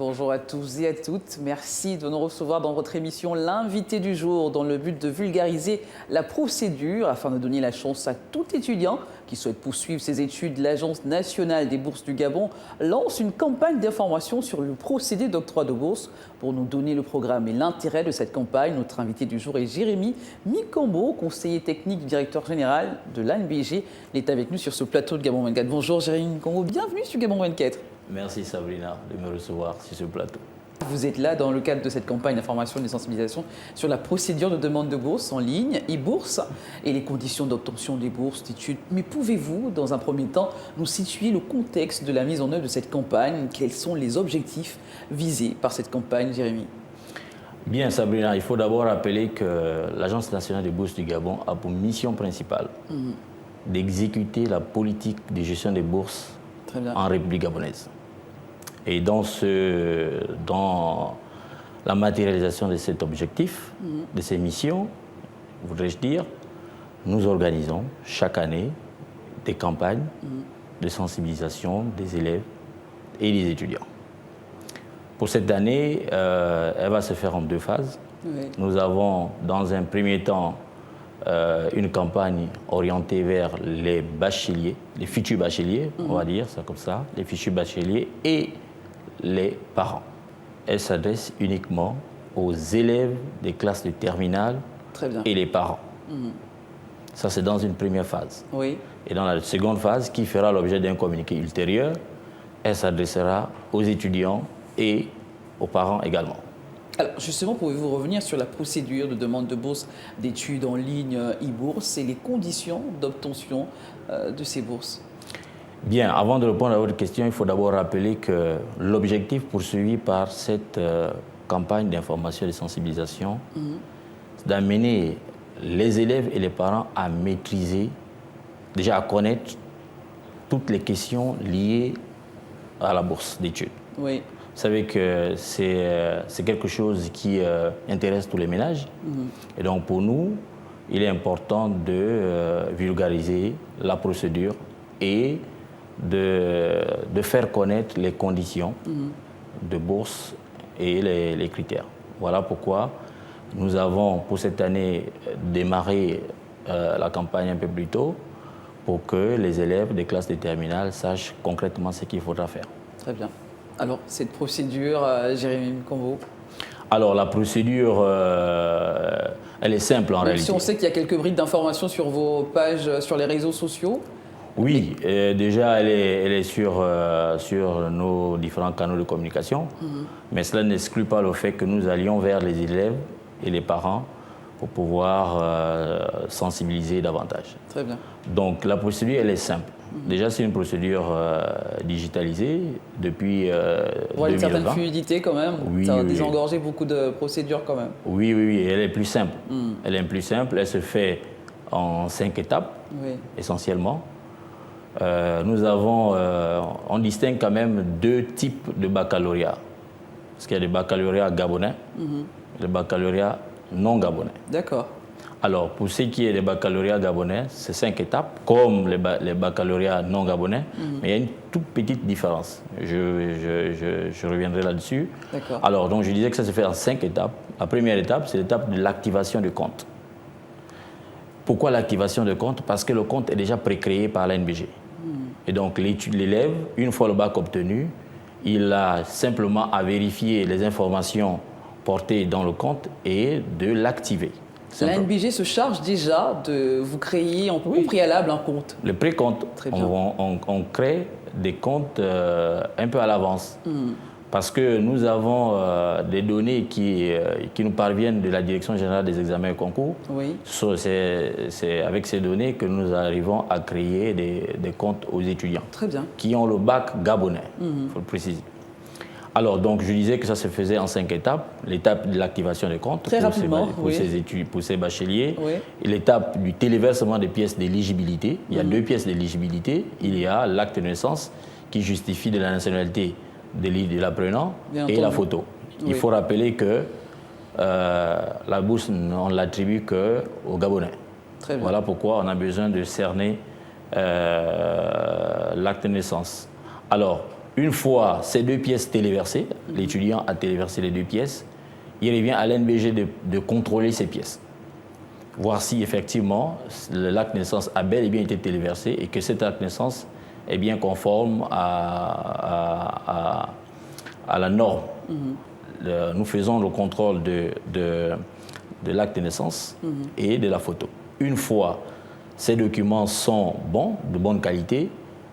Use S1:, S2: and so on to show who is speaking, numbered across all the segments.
S1: Bonjour à tous et à toutes. Merci de nous recevoir dans votre émission L'invité du jour, dans le but de vulgariser la procédure afin de donner la chance à tout étudiant qui souhaite poursuivre ses études. L'Agence nationale des bourses du Gabon lance une campagne d'information sur le procédé d'octroi de bourse. Pour nous donner le programme et l'intérêt de cette campagne, notre invité du jour est Jérémy Mikambo, conseiller technique du directeur général de l'ANBG. Il est avec nous sur ce plateau de Gabon 24. Bonjour Jérémy Mikambo, bienvenue sur Gabon 24.
S2: Merci Sabrina de me recevoir sur ce plateau.
S1: Vous êtes là dans le cadre de cette campagne d'information et de sensibilisation sur la procédure de demande de bourse en ligne, e-bourse, et les conditions d'obtention des bourses d'études. Mais pouvez-vous, dans un premier temps, nous situer le contexte de la mise en œuvre de cette campagne? Quels sont les objectifs visés par cette campagne, Jérémy?
S2: Bien Sabrina, il faut d'abord rappeler que l'Agence nationale des bourses du Gabon a pour mission principale d'exécuter la politique de gestion des bourses en République gabonaise. Et dans la matérialisation de cet objectif, de ces missions, voudrais-je dire, nous organisons chaque année des campagnes de sensibilisation des élèves et des étudiants. Pour cette année, elle va se faire en deux phases. Oui. Nous avons, dans un premier temps, une campagne orientée vers les bacheliers, les futurs bacheliers, on va dire ça comme ça, les futurs bacheliers et les parents. Elle s'adresse uniquement aux élèves des classes de terminale et les parents. Ça, c'est dans une première phase. Oui. Et dans la seconde phase, qui fera l'objet d'un communiqué ultérieur, elle s'adressera aux étudiants et aux parents également.
S1: Alors justement, pouvez-vous revenir sur la procédure de demande de bourse d'études en ligne e-bourse et les conditions d'obtention de ces bourses?
S2: Bien, avant de répondre à votre question, il faut d'abord rappeler que l'objectif poursuivi par cette campagne d'information et de sensibilisation, c'est d'amener les élèves et les parents à maîtriser, déjà à connaître toutes les questions liées à la bourse d'études. Oui. Vous savez que c'est quelque chose qui intéresse tous les ménages. Et donc pour nous, il est important de vulgariser la procédure et de faire connaître les conditions de bourse et les critères. Voilà pourquoi nous avons pour cette année démarré la campagne un peu plus tôt pour que les élèves des classes de terminale sachent concrètement ce qu'il faudra faire.
S1: Très bien. Alors, cette procédure, Jérémy Mikambo? Alors,
S2: la procédure, elle est simple en réalité.
S1: Si on sait qu'il y a quelques brides d'informations sur vos pages, sur les réseaux sociaux.
S2: Oui, déjà, elle est sur nos différents canaux de communication. Mais cela n'exclut pas le fait que nous allions vers les élèves et les parents pour pouvoir sensibiliser davantage. Très bien. Donc, la procédure, elle est simple. Déjà, c'est une procédure digitalisée depuis 2020.
S1: Pour une certaine fluidité quand même. Oui, ça a désengorgé beaucoup de procédures quand même.
S2: Oui, elle est plus simple. Elle est plus simple. Elle se fait en 5 étapes, essentiellement. On distingue quand même 2 types de baccalauréat. Parce qu'il y a des baccalauréats gabonais et des baccalauréats non gabonais. D'accord. Alors, pour ce qui est des baccalauréats gabonais, c'est 5 étapes, comme les baccalauréats non gabonais, mais il y a une toute petite différence. Je reviendrai là-dessus. Alors, donc, je disais que ça se fait en 5 étapes. La première étape, c'est l'étape de l'activation du compte. Pourquoi l'activation de compte? Parce que le compte est déjà précréé par l'ANBG. Et donc, l'élève, une fois le bac obtenu, il a simplement à vérifier les informations portées dans le compte et de l'activer.
S1: L'ANBG se charge déjà de vous créer au préalable un compte.
S2: Le précompte, on crée des comptes un peu à l'avance. Parce que nous avons des données qui nous parviennent de la Direction générale des examens et concours. Oui. C'est avec ces données que nous arrivons à créer des comptes aux étudiants. Très bien. Qui ont le bac gabonais, il faut le préciser. Alors, donc, je disais que ça se faisait en 5 étapes. L'étape de l'activation des comptes pour ces bacheliers. Oui. L'étape du téléversement des pièces d'éligibilité. Il y a 2 pièces d'éligibilité. Il y a l'acte de naissance qui justifie de la nationalité de l'apprenant et la photo. Il faut rappeler que la bourse, on ne l'attribue qu'aux Gabonais. Très bien. Voilà pourquoi on a besoin de cerner l'acte de naissance. Alors, Une fois ces 2 pièces téléversées, l'étudiant a téléversé les 2 pièces, il revient à l'NBG de contrôler ces pièces. Voir si effectivement l'acte de naissance a bel et bien été téléversé et que cet acte de naissance est bien conforme à la norme. Nous faisons le contrôle de l'acte de naissance et de la photo. Une fois ces documents sont bons, de bonne qualité,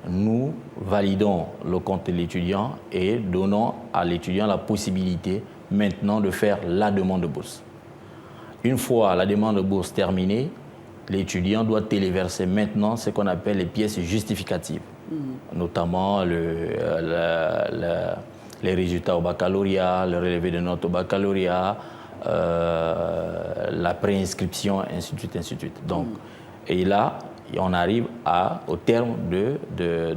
S2: nous validons le compte de l'étudiant et donnons à l'étudiant la possibilité maintenant de faire la demande de bourse. Une fois la demande de bourse terminée, l'étudiant doit téléverser maintenant ce qu'on appelle les pièces justificatives, notamment les résultats au baccalauréat, le relevé de notes au baccalauréat, la préinscription, ainsi de suite, ainsi de suite. Donc, et là, on arrive au terme de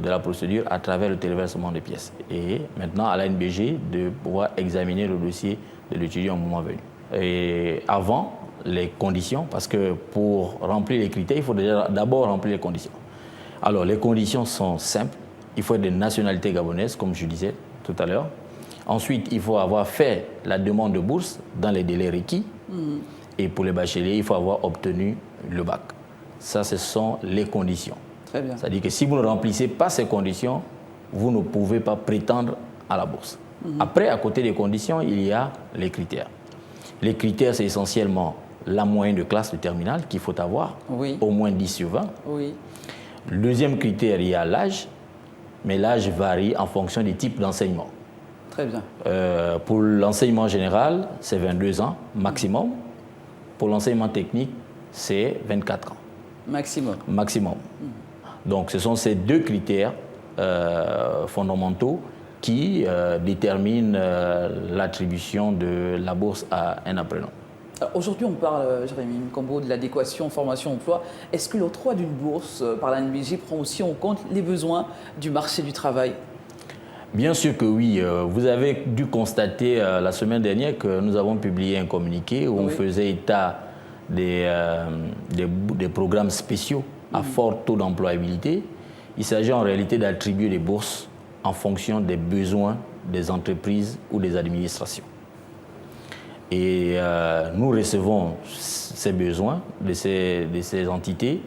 S2: la procédure à travers le téléversement des pièces. Et maintenant, à l'ANBG de pouvoir examiner le dossier de l'étudiant au moment venu. Et avant, les conditions, parce que pour remplir les critères, il faut d'abord remplir les conditions. Alors, les conditions sont simples. Il faut être de nationalité gabonaise, comme je disais tout à l'heure. Ensuite, il faut avoir fait la demande de bourse dans les délais requis. Et pour les bacheliers, il faut avoir obtenu le bac. Ça, ce sont les conditions.
S1: Très bien.
S2: C'est-à-dire que si vous ne remplissez pas ces conditions, vous ne pouvez pas prétendre à la bourse. Après, à côté des conditions, il y a les critères. Les critères, c'est essentiellement la moyenne de classe de terminale qu'il faut avoir, au moins 10 sur 20.
S1: Oui.
S2: Le deuxième critère, il y a l'âge, mais l'âge varie en fonction des types d'enseignement.
S1: Très bien.
S2: Pour l'enseignement général, c'est 22 ans maximum. Pour l'enseignement technique, c'est 24 ans. Maximum. Donc, ce sont ces 2 critères fondamentaux qui déterminent l'attribution de la bourse à un apprenant.
S1: Aujourd'hui, on parle, Jérémy Nkombo, de l'adéquation formation-emploi. Est-ce que l'octroi d'une bourse par l'ANBG prend aussi en compte les besoins du marché du travail?
S2: Bien sûr que oui. Vous avez dû constater la semaine dernière que nous avons publié un communiqué où on faisait état des programmes spéciaux à fort taux d'employabilité. Il s'agit en réalité d'attribuer des bourses en fonction des besoins des entreprises ou des administrations. Et nous recevons ces besoins de ces entités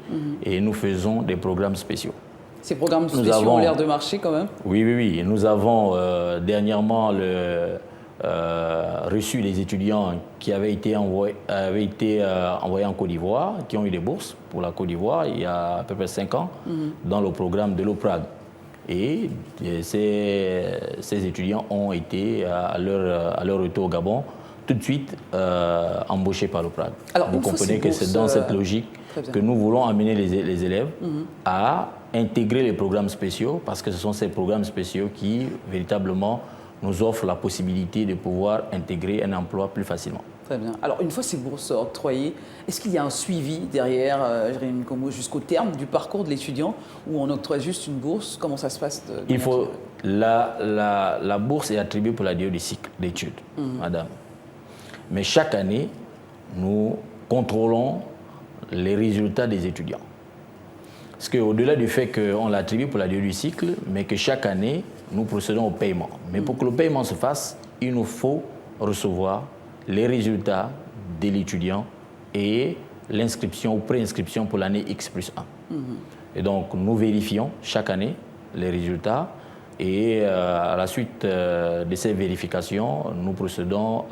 S2: et nous faisons des programmes spéciaux.
S1: Ces programmes spéciaux ont l'air de marcher quand même? Oui.
S2: Nous avons dernièrement reçu des étudiants qui avaient été envoyés en Côte d'Ivoire, qui ont eu des bourses pour la Côte d'Ivoire il y a à peu près 5 ans, dans le programme de l'OPRAD. Et ces étudiants ont été, à leur retour au Gabon, tout de suite embauchés par l'OPRAD. Vous comprenez que c'est dans cette logique que nous voulons amener les élèves à intégrer les programmes spéciaux, parce que ce sont ces programmes spéciaux qui, véritablement, nous offrent la possibilité de pouvoir intégrer un emploi plus facilement.
S1: Très bien. Alors, une fois ces bourses octroyées, est-ce qu'il y a un suivi derrière, Jérémy Nkombo, jusqu'au terme du parcours de l'étudiant, où on octroie juste une bourse? Comment ça se passe?
S2: La bourse est attribuée pour la durée du cycle d'études, madame. Mais chaque année, nous contrôlons les résultats des étudiants. Parce qu'au-delà du fait qu'on l'attribue pour la durée du cycle, mais que chaque année, nous procédons au paiement. Mais pour que le paiement se fasse, il nous faut recevoir les résultats de l'étudiant et l'inscription ou préinscription pour l'année X+1. Et donc, nous vérifions chaque année les résultats et à la suite de ces vérifications, nous procédons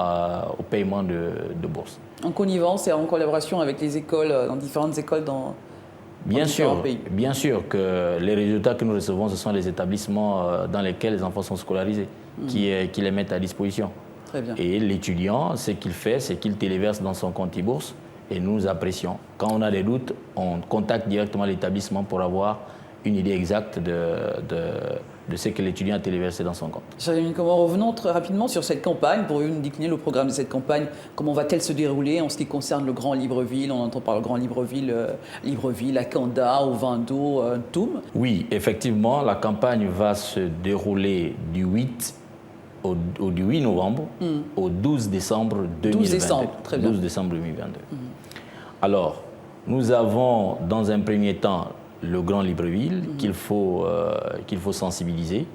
S2: au paiement de bourse.
S1: En connivence et en collaboration avec les écoles, dans différentes écoles dans différents pays.
S2: Bien sûr que les résultats que nous recevons, ce sont les établissements dans lesquels les enfants sont scolarisés qui les mettent à disposition.
S1: Très bien.
S2: Et l'étudiant, ce qu'il fait, c'est qu'il téléverse dans son compte e-bourse et nous apprécions. Quand on a des doutes, on contacte directement l'établissement pour avoir une idée exacte de ce que l'étudiant a téléversé dans son compte.
S1: Jérémy Nkombo, revenons très rapidement sur cette campagne. Pourriez-vous nous décliner le programme de cette campagne? Comment va-t-elle se dérouler en ce qui concerne le Grand Libreville? On entend parler du Grand Libreville, Akanda, Ovando, Ntoum.
S2: Oui, effectivement, la campagne va se dérouler du 8 novembre au 12 décembre 2022.
S1: 12 décembre, très bien.
S2: 12 décembre 2022. Alors, nous avons dans un premier temps le Grand Libreville qu'il faut sensibiliser.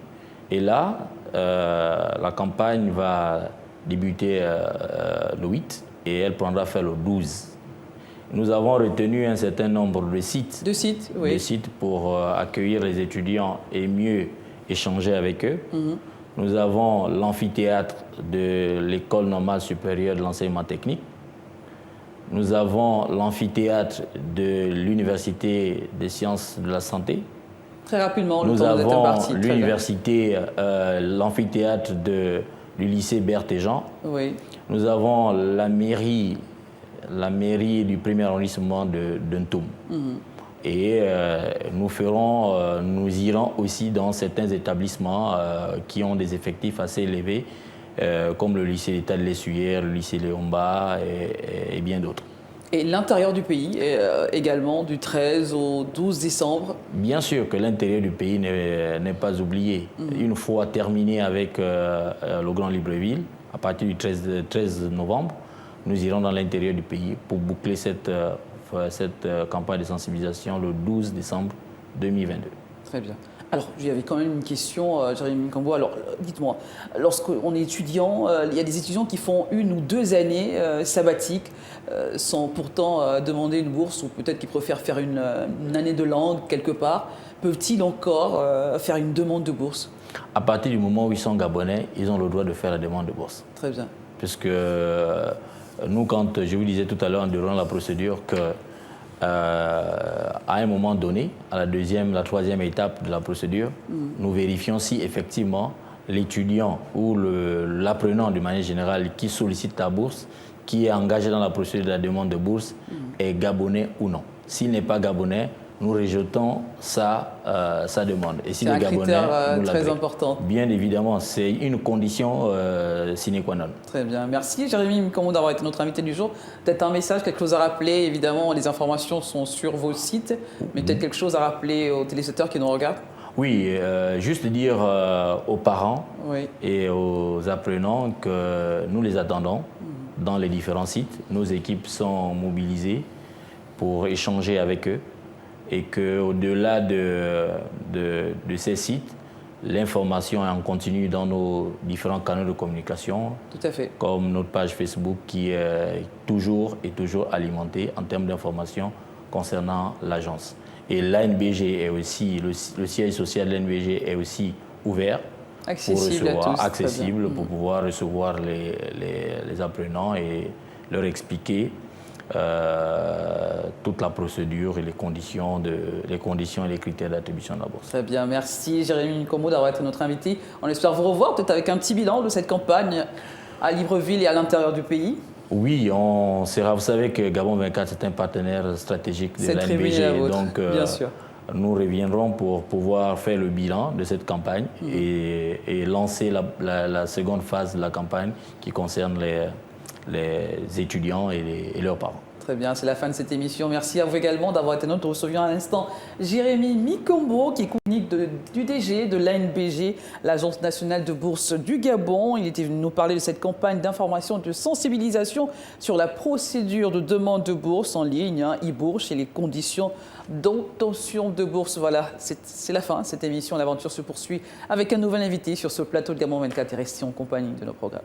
S2: Et là, la campagne va débuter le 8 et elle prendra fin le 12. Nous avons retenu un certain nombre de sites,
S1: oui.
S2: de sites pour accueillir les étudiants et mieux échanger avec eux. Nous avons l'amphithéâtre de l'École normale supérieure de l'enseignement technique. Nous avons l'amphithéâtre de l'Université des sciences de la santé.
S1: Très rapidement,
S2: nous avons l'université, l'amphithéâtre du lycée Berthéjean.
S1: Oui.
S2: Nous avons la mairie du premier arrondissement de Ntoum. Et nous irons aussi dans certains établissements qui ont des effectifs assez élevés, comme le lycée d'État de l'Essuyère, le lycée Léomba et bien d'autres.
S1: Et l'intérieur du pays également, du 13 au 12 décembre?
S2: Bien sûr que l'intérieur du pays n'est pas oublié. Une fois terminé avec le Grand Libreville, à partir du 13 novembre, nous irons dans l'intérieur du pays pour boucler cette campagne de sensibilisation le 12 décembre 2022.
S1: Très bien. Alors, il y avait quand même une question, Jérémy Mikambo. Alors, dites-moi, lorsqu'on est étudiant, il y a des étudiants qui font 1 ou 2 années sabbatiques sans pourtant demander une bourse, ou peut-être qu'ils préfèrent faire une année de langue quelque part. Peuvent-ils encore faire une demande de bourse?
S2: À partir du moment où ils sont gabonais, ils ont le droit de faire la demande de bourse.
S1: Très bien.
S2: Puisque nous, quand je vous disais tout à l'heure, durant la procédure, que à un moment donné, à la troisième étape de la procédure, nous vérifions si effectivement l'étudiant ou l'apprenant de manière générale qui sollicite la bourse, qui est engagé dans la procédure de la demande de bourse, est gabonais ou non. S'il n'est pas gabonais, nous rejetons sa demande. Et si
S1: c'est un critère très important.
S2: Bien évidemment, c'est une condition sine qua non.
S1: Très bien. Merci Jérémy Mikambo d'avoir été notre invité du jour. Peut-être un message, quelque chose à rappeler. Évidemment, les informations sont sur vos sites, mais peut-être quelque chose à rappeler aux téléspectateurs qui nous regardent.
S2: Oui, juste dire aux parents et aux apprenants que nous les attendons dans les différents sites. Nos équipes sont mobilisées pour échanger avec eux. Et qu'au-delà de ces sites, l'information est en continu dans nos différents canaux de communication.
S1: Tout à fait.
S2: Comme notre page Facebook qui est toujours alimentée en termes d'informations concernant l'agence. Et l'ANBG est aussi, le siège social de l'ANBG est aussi ouvert.
S1: Accessible
S2: pour pouvoir recevoir les apprenants et leur expliquer toute la procédure et les conditions et les critères d'attribution de la bourse.
S1: Très bien, merci Jérémy Mikambo d'avoir été notre invité. On espère vous revoir peut-être avec un petit bilan de cette campagne à Libreville et à l'intérieur du pays.
S2: Oui, on sera. Vous savez que Gabon 24 c'est un partenaire stratégique de l'ANBG, donc
S1: bien sûr.
S2: Nous reviendrons pour pouvoir faire le bilan de cette campagne et lancer la seconde phase de la campagne qui concerne les étudiants et leurs parents.
S1: Très bien, c'est la fin de cette émission. Merci à vous également d'avoir été notre. Nous recevions à l'instant Jérémy Mikambo, qui est communique du DG de l'ANBG, l'Agence nationale de bourse du Gabon. Il était venu nous parler de cette campagne d'information et de sensibilisation sur la procédure de demande de bourse en ligne, e-bourse, et les conditions d'obtention de bourse. Voilà, c'est la fin de cette émission. L'aventure se poursuit avec un nouvel invité sur ce plateau de Gabon 24 et restez en compagnie de nos programmes.